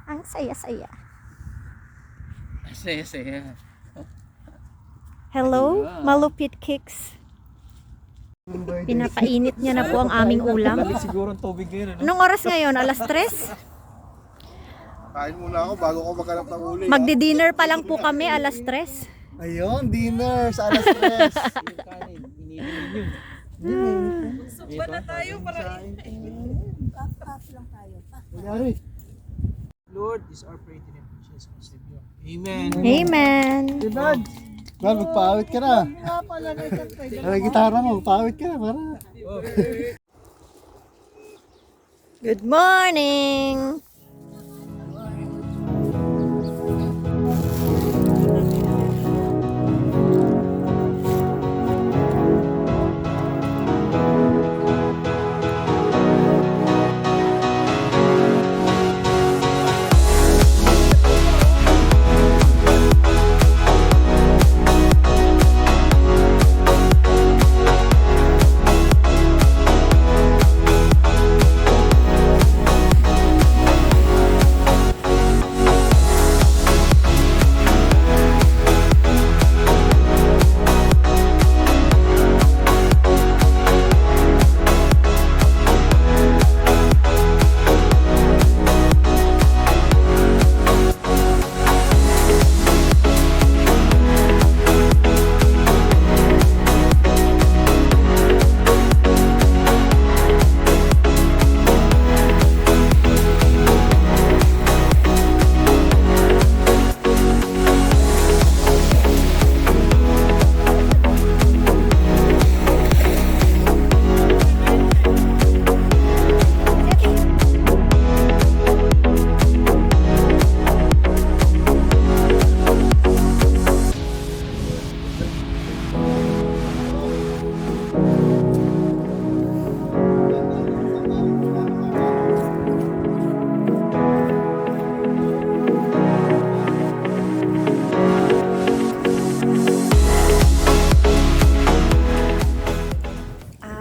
Ang saya-saya. Saya-saya. Hello, Malupit Kicks. Pinapainit niya na po ang aming ulam. Siguro ang tubig ngayon. Anong oras ngayon? Alas 3? Kain muna ako bago ko maghanap ng uli. Magdi-dinner pa lang po kami, alas 3. Ayun, dinner sa alas 3. Suba na tayo para Lord, this our prayer to them. Jesus, our Savior. Amen. Amen. Dad, magpaawit ka na. Ay, gitara mo, magpaawit ka na para. Good morning.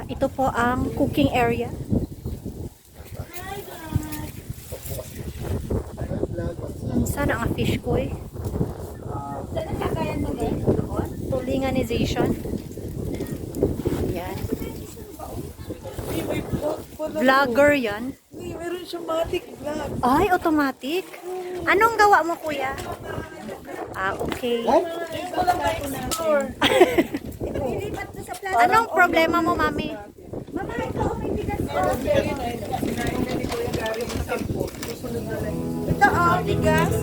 Ito po ang cooking area. Sana ang fish ko eh. Tulinganization. Yan. Vlogger yan. meron siyang matic vlog. Ay, automatic. Anong gawa mo, kuya? Okay. Ito lang tayo explore. Anong problema mo, mami? Ito, bigas.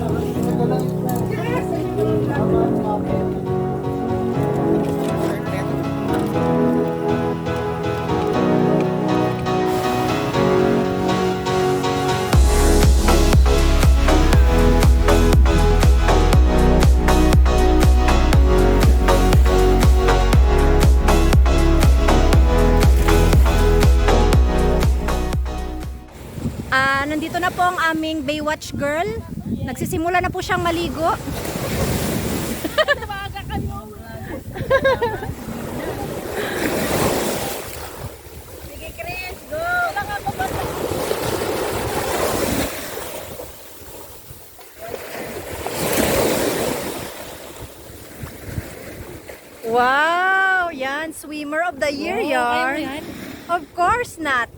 Nandito na po ang aming Baywatch girl. Nagsisimula na po siyang maligo. Sige, Chris, go. Wow! Yan, swimmer of the year, yarn. Of course not.